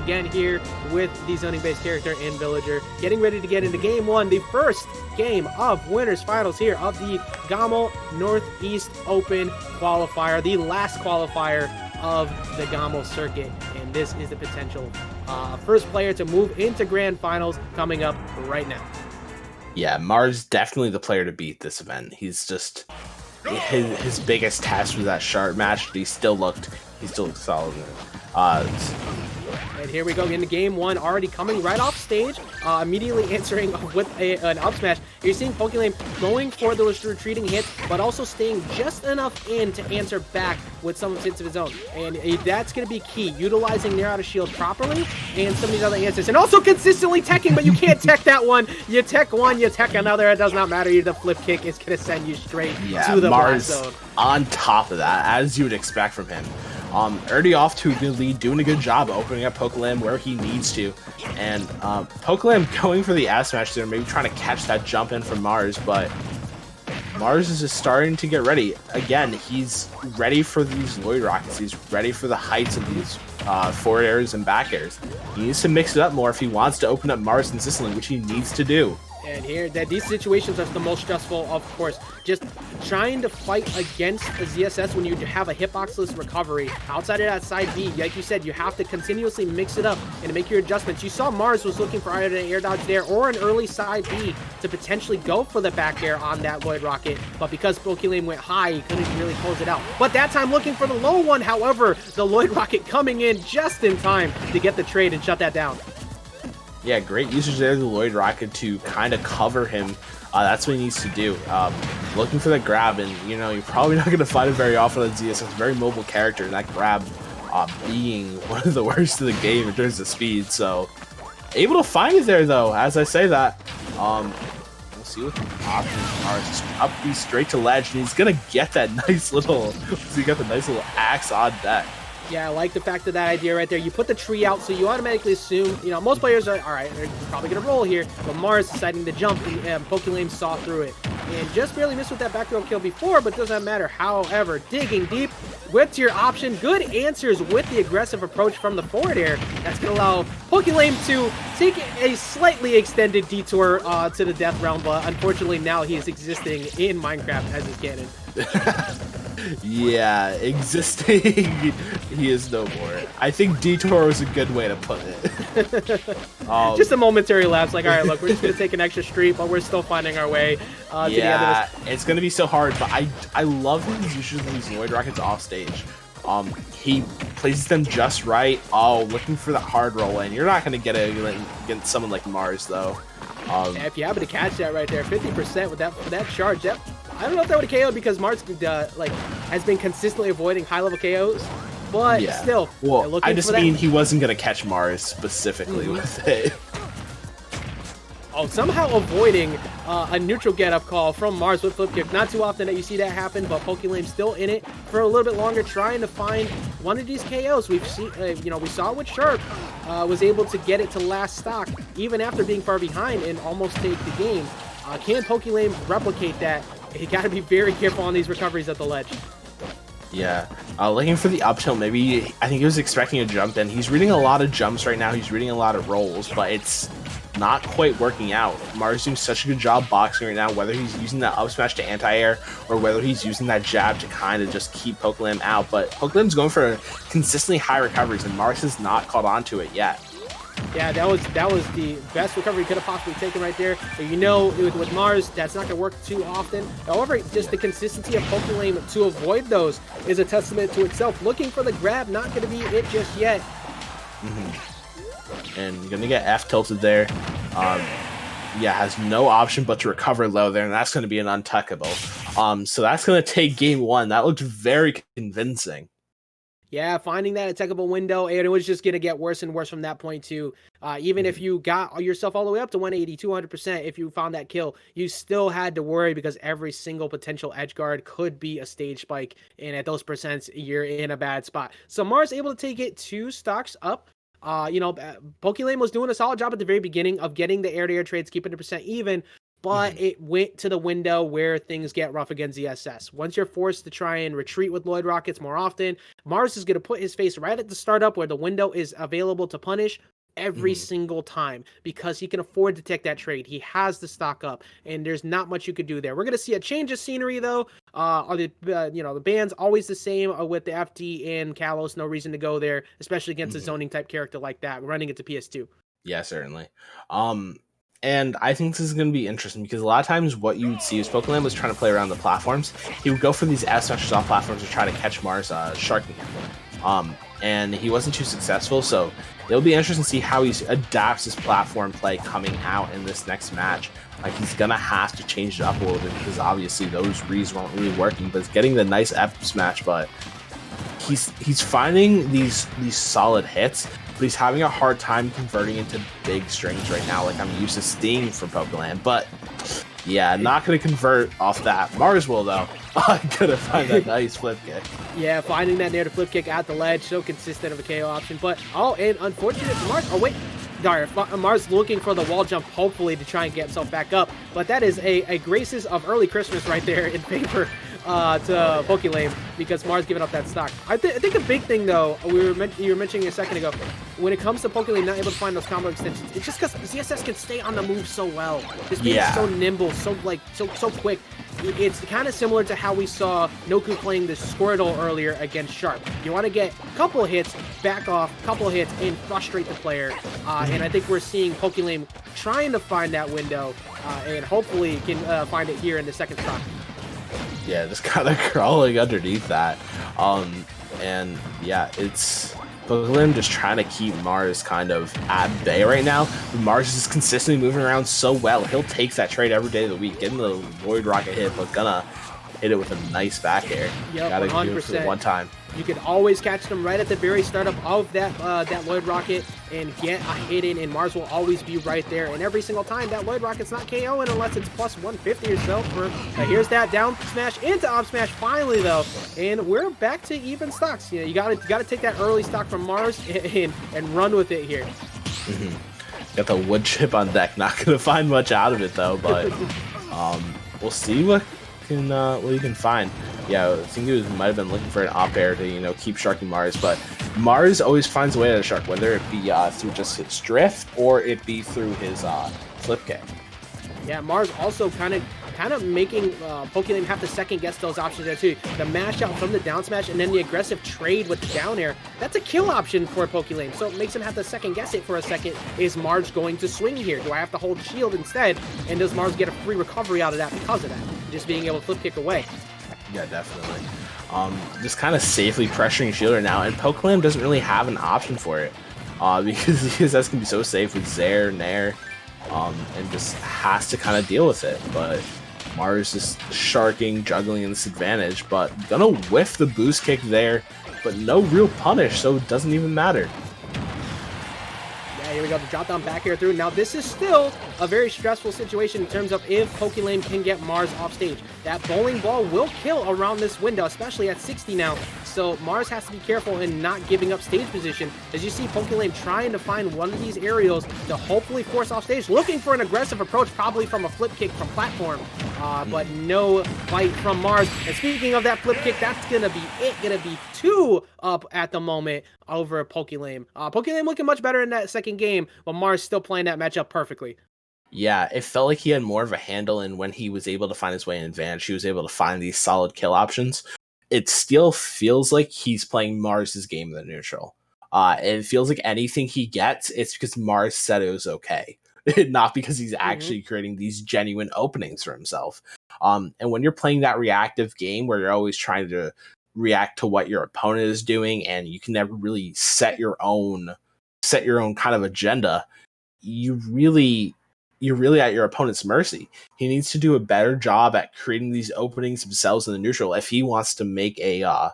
again here with the zoning-based character and villager, getting ready to get into game one, the first game of winners finals here of the GOML Northeast Open qualifier, the last qualifier of the GOML circuit, and this is the potential first player to move into grand finals coming up right now. Yeah, Mars definitely the player to beat this event. He's just his biggest test was that sharp match, but he still looked solid in it. And here we go into game one, already coming right off stage, immediately answering with an up smash. You're seeing Pokelam going for those retreating hits, but also staying just enough in to answer back with some hits of his own. And that's going to be key, utilizing Near Out of Shield properly and some of these other answers. And also consistently teching, but you can't tech that one. You tech one, you tech another. It does not matter. The flip kick is going to send you straight to the blast zone. On top of that, as you would expect from him. Already off to a good lead, doing a good job opening up Pokelam where he needs to. And Pokelam going for the S smash there, maybe trying to catch that jump in from Mars, but Mars is just starting to get ready. Again, he's ready for these Lloyd Rockets. He's ready for the heights of these forward airs and back airs. He needs to mix it up more if he wants to open up Mars consistently, which he needs to do. And here, these situations are the most stressful, of course. Just trying to fight against a ZSS when you have a hitboxless recovery. Outside of that side B, like you said, you have to continuously mix it up and make your adjustments. You saw Mars was looking for either an air dodge there or an early side B to potentially go for the back air on that Lloyd Rocket. But because Pokelam went high, he couldn't really close it out. But that time looking for the low one, however, the Lloyd Rocket coming in just in time to get the trade and shut that down. Yeah, great usage there, the Lloyd Rocket, to kind of cover him. That's what he needs to do. Looking for the grab, and you're probably not going to find it very often on ZSS. It's a very mobile character, and that grab being one of the worst of the game in terms of speed. So, able to find it there, though, as I say that. We'll see what the options are. Just up these straight to ledge, and he's going to get that nice little, axe on deck. Yeah, I like the fact of that idea right there. You put the tree out, so you automatically assume, most players are, all right, they're probably going to roll here, but Mars deciding to jump, and Pokelam saw through it. And just barely missed with that back throw kill before, but doesn't matter. However, digging deep with your option, good answers with the aggressive approach from the forward air. That's going to allow Pokelam to take a slightly extended detour to the death realm, but unfortunately now he is existing in Minecraft as his cannon. Yeah, existing, he is no more. I think detour was a good way to put it. Just a momentary lapse, like, all right, look, we're just going to take an extra street, but we're still finding our way to the end of this. It's going to be so hard, but I love his usage of these Lloyd Rockets off stage. He places them just right. Looking for that hard roll, and you're not going to get it against someone like Mars, though. Yeah, if you happen to catch that right there, 50% with that charge, I don't know if that would have KO'd because Mars has been consistently avoiding high-level KOs, but still. Well, I just mean he wasn't going to catch Mars specifically with it. Somehow avoiding a neutral get-up call from Mars with flip kick. Not too often that you see that happen, but Pokelam's still in it for a little bit longer, trying to find one of these KOs. We've seen, we saw with Sharp was able to get it to last stock even after being far behind and almost take the game. Can Pokelam replicate that? You got to be very careful on these recoveries at the ledge. Yeah, looking for the up tilt. Maybe I think he was expecting a jump in. He's reading a lot of jumps right now. He's reading a lot of rolls, but it's not quite working out. Mars doing such a good job boxing right now, whether he's using that up smash to anti-air or whether he's using that jab to kind of just keep Pokelam out. But Pokelam's going for consistently high recoveries, and Mars has not caught on to it yet. Yeah, that was the best recovery he could have possibly taken right there. But with Mars, that's not going to work too often. However, just the consistency of Pokelam to avoid those is a testament to itself. Looking for the grab, not going to be it just yet. And you're going to get F tilted there. Has no option but to recover low there, and that's going to be an untuckable. So that's going to take game one. That looked very convincing. Yeah, finding that attackable window, and it was just going to get worse and worse from that point too. Even if you got yourself all the way up to 180, 200%, if you found that kill, you still had to worry because every single potential edge guard could be a stage spike, and at those percents, you're in a bad spot. So Mars able to take it 2 stocks up. Pokelam was doing a solid job at the very beginning of getting the air-to-air trades, keeping the percent even, but it went to the window where things get rough against ZSS. Once you're forced to try and retreat with Lloyd Rockets more often, Mars is going to put his face right at the startup where the window is available to punish every single time because he can afford to take that trade. He has the stock up, and there's not much you could do there. We're going to see a change of scenery, though. The band's always the same with the FD and Kalos. No reason to go there, especially against a zoning type character like that, running into PS2. Yeah, certainly. And I think this is going to be interesting because a lot of times what you would see is Pokelam was trying to play around the platforms. He would go for these S smashes off platforms to try to catch Mars sharking him. And he wasn't too successful, so it'll be interesting to see how he adapts his platform play coming out in this next match. Like, he's going to have to change it up a little bit because obviously those reads weren't really working, but it's getting the nice F smash, but he's finding these solid hits, but he's having a hard time converting into big strings right now, like I'm used to seeing from Pokeland. But yeah, not going to convert off that. Mars will, though. Gonna find that nice flip kick. Yeah, finding that near the flip kick at the ledge, so consistent of a KO option. But, and unfortunate for Mars. Oh, wait. Mars looking for the wall jump, hopefully, to try and get himself back up. But that is a graces of early Christmas right there in favor to Pokelame, because Mars giving up that stock. I think the big thing, though, you were mentioning a second ago, when it comes to Pokelame not able to find those combo extensions, it's just because ZSS can stay on the move so well. This game is so nimble, so quick. It's kind of similar to how we saw Noku playing the Squirtle earlier against Sharp. You want to get a couple hits, back off, couple hits, and frustrate the player. And I think we're seeing Pokelame trying to find that window, and hopefully can find it here in the second stock. Yeah, just kind of crawling underneath that. And yeah, it's Pokelam just trying to keep Mars kind of at bay right now. Mars is consistently moving around so well. He'll take that trade every day of the week, getting the Void Rocket hit, but gonna hit it with a nice back air. Yep, gotta 100%. do it for one time. You can always catch them right at the very startup of that Lloyd Rocket and get a hit in, and Mars will always be right there. And every single time, that Lloyd Rocket's not KOing unless it's plus 150 or so. Here's that down smash into up smash finally, though, and we're back to even stocks. You know, you gotta take that early stock from Mars and run with it here. Got the wood chip on deck. Not gonna find much out of it though, but we'll see what you can find. Yeah, I think he might have been looking for an up air to keep sharking Mars, but Mars always finds a way to shark, whether it be through just his drift or it be through his flip kick. Yeah, Mars also kind of making Pokelame have to second guess those options there too. The mash out from the down smash and then the aggressive trade with the down air. That's a kill option for Pokelame, so it makes him have to second guess it for a second. Is Mars going to swing here? Do I have to hold shield instead? And does Mars get a free recovery out of that because of that? Just being able to flip kick away. Yeah, definitely. Just kind of safely pressuring Shielder now, and Pokelam doesn't really have an option for it because ZSS can be so safe with Zair, Nair, and just has to kind of deal with it. But Mars is sharking, juggling in this advantage, but gonna whiff the boost kick there, but no real punish, so it doesn't even matter. Here we go, the drop down back air through. Now this is still a very stressful situation in terms of if Pokelame can get Mars off stage. That bowling ball will kill around this window, especially at 60 now. So Mars has to be careful in not giving up stage position. As you see Pokelame trying to find one of these aerials to hopefully force off stage, looking for an aggressive approach, probably from a flip kick from platform, but no fight from Mars. And speaking of that flip kick, that's gonna be it. Gonna be 2 up at the moment over Pokelame. Pokelame looking much better in that second game, but Mars still playing that matchup perfectly. Yeah, it felt like he had more of a handle, and when he was able to find his way in advantage, he was able to find these solid kill options. It still feels like he's playing Mars's game in the neutral. It feels like anything he gets, it's because Mars said it was okay, not because he's actually creating these genuine openings for himself. And when you're playing that reactive game where you're always trying to react to what your opponent is doing, and you can never really set your own kind of agenda, you're really at your opponent's mercy. He needs to do a better job at creating these openings themselves in the neutral if he wants to make a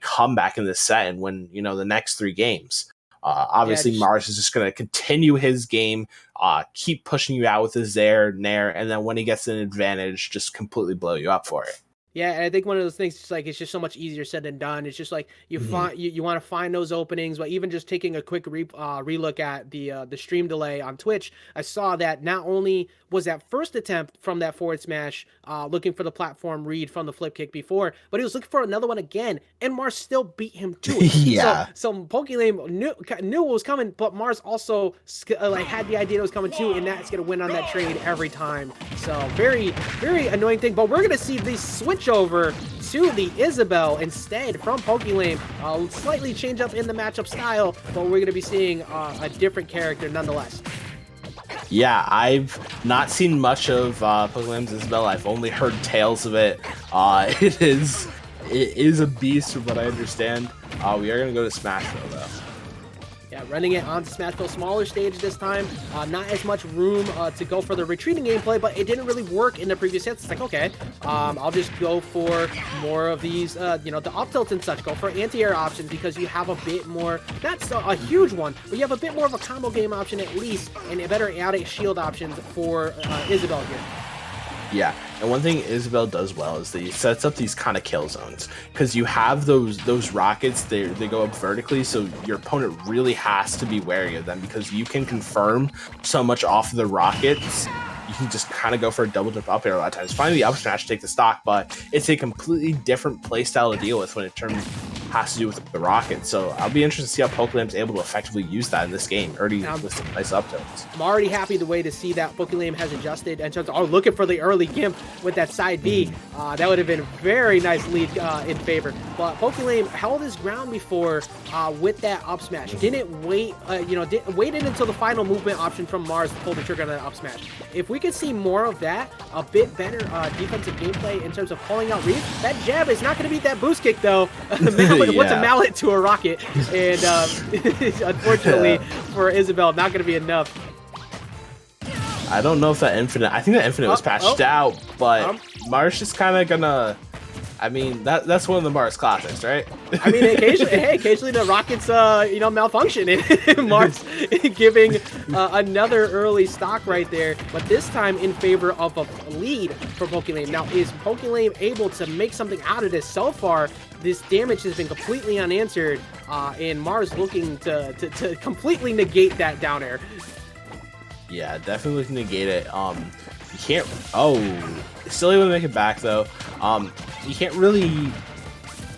comeback in this set and win the next 3 games. Obviously, Mars is just going to continue his game, keep pushing you out with his Zair, Nair, and then when he gets an advantage, just completely blow you up for it. Yeah, and I think one of those things is like it's just so much easier said than done. It's just like you Mhm. find you want to find those openings, but even just taking a quick relook at the stream delay on Twitch, I saw that not only was that first attempt from that forward smash looking for the platform read from the flip kick before, but he was looking for another one again, and Mars still beat him to it. So Yeah. so Pokelame knew what was coming, but Mars also like had the idea it was coming too, and that's gonna win on that trade every time. So very annoying thing, but we're gonna see these switch over to the Isabelle instead from Pokelame. Slightly change up in the matchup style, but we're going to be seeing a different character nonetheless. Yeah, I've not seen much of Pokelam's Isabelle. I've only heard tales of it. It is a beast from what I understand. We are gonna go to Smashville though. Yeah, running it onto Smashville, smaller stage this time. Not as much room to go for the retreating gameplay, but it didn't really work in the previous hits. It's like, okay, I'll just go for more of these, the up tilts and such. Go for anti-air options because you have a bit more, not so, a huge one, but you have a bit more of a combo game option at least, and a better out shield options for Isabelle here. Yeah, and one thing Isabelle does well is that he sets up these kind of kill zones because you have those rockets. They go up vertically, so your opponent really has to be wary of them because you can confirm so much off of the rockets. You can just kind of go for a double jump up air a lot of times. Finally, the up smash to take the stock, but it's a completely different play style to deal with when it has to do with the rocket. So I'll be interested to see how Pokelam's able to effectively use that in this game. Already with some nice up tilts. I'm already happy the way to see that Pokelame has adjusted and starts looking for the early gimp with that side B. That would have been a very nice lead in favor. But Pokelame held his ground before with that up smash. Didn't wait, waited until the final movement option from Mars to pull the trigger on that up smash. If we could see more of that, a bit better defensive gameplay in terms of pulling out reads, that jab is not going to beat that boost kick though. What's a mallet to a rocket? And unfortunately for Isabelle, not going to be enough. I don't know if that infinite. I think that infinite was patched out, but Mars just kind of gonna. I mean, that's one of the Mars classics, right? I mean, occasionally the rockets, malfunction, and Mars giving another early stock right there, but this time in favor of a lead for Pokelame. Now, is Pokelame able to make something out of this? So far, this damage has been completely unanswered, and Mars looking to completely negate that down air. Yeah, definitely looking to negate it. You can't. Oh, still able to make it back though. You can't really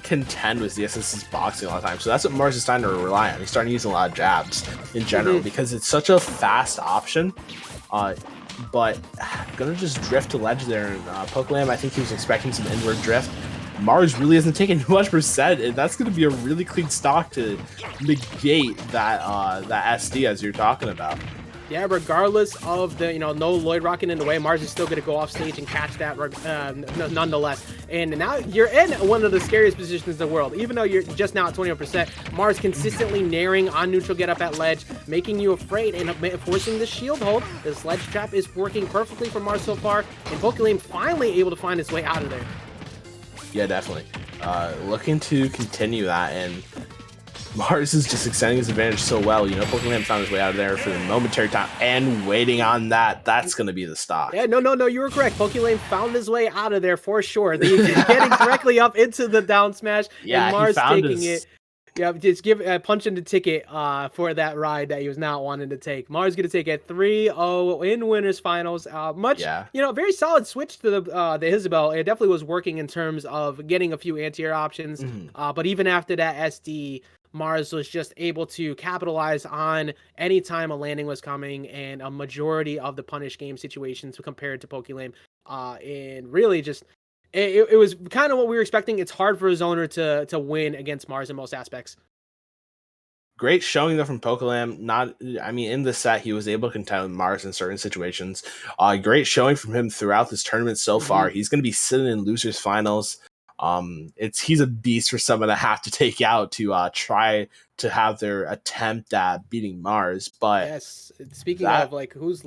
contend with ZSS's boxing a lot of times, so that's what Mars is starting to rely on. He's starting to use a lot of jabs in general because it's such a fast option. But gonna just drift to ledge there, and Pokelam, I think he was expecting some inward drift. Mars really hasn't taken much percent, and that's going to be a really clean stock to negate that that SD as you're talking about. Yeah, regardless of the, no Lloyd rocket in the way, Mars is still going to go off stage and catch that nonetheless. And now you're in one of the scariest positions in the world. Even though you're just now at 21%, Mars consistently naring on neutral get up at ledge, making you afraid and forcing the shield hold. This ledge trap is working perfectly for Mars so far, and Pokelame finally able to find his way out of there. Yeah, definitely. Looking to continue that, and Mars is just extending his advantage so well. Pokelam found his way out of there for the momentary time and waiting on that. That's going to be the stock. Yeah, no, you were correct. Pokelame found his way out of there for sure. He's getting directly up into the down smash, and Mars taking it. Yeah, just punch in the ticket for that ride that he was not wanting to take. Mars going to take a 3-0 in winners finals. Very solid switch to the Isabelle. It definitely was working in terms of getting a few anti-air options. But even after that SD, Mars was just able to capitalize on any time a landing was coming and a majority of the punish game situations compared to Pokelame. And really just it was kind of what we were expecting. It's hard for a zoner to win against Mars in most aspects. Great showing though from Pokelam. In the set he was able to contend with Mars in certain situations. Great showing from him throughout this tournament so far. He's going to be sitting in losers finals. He's a beast for someone to have to take out to try to have their attempt at beating Mars. But yes, speaking of who's left.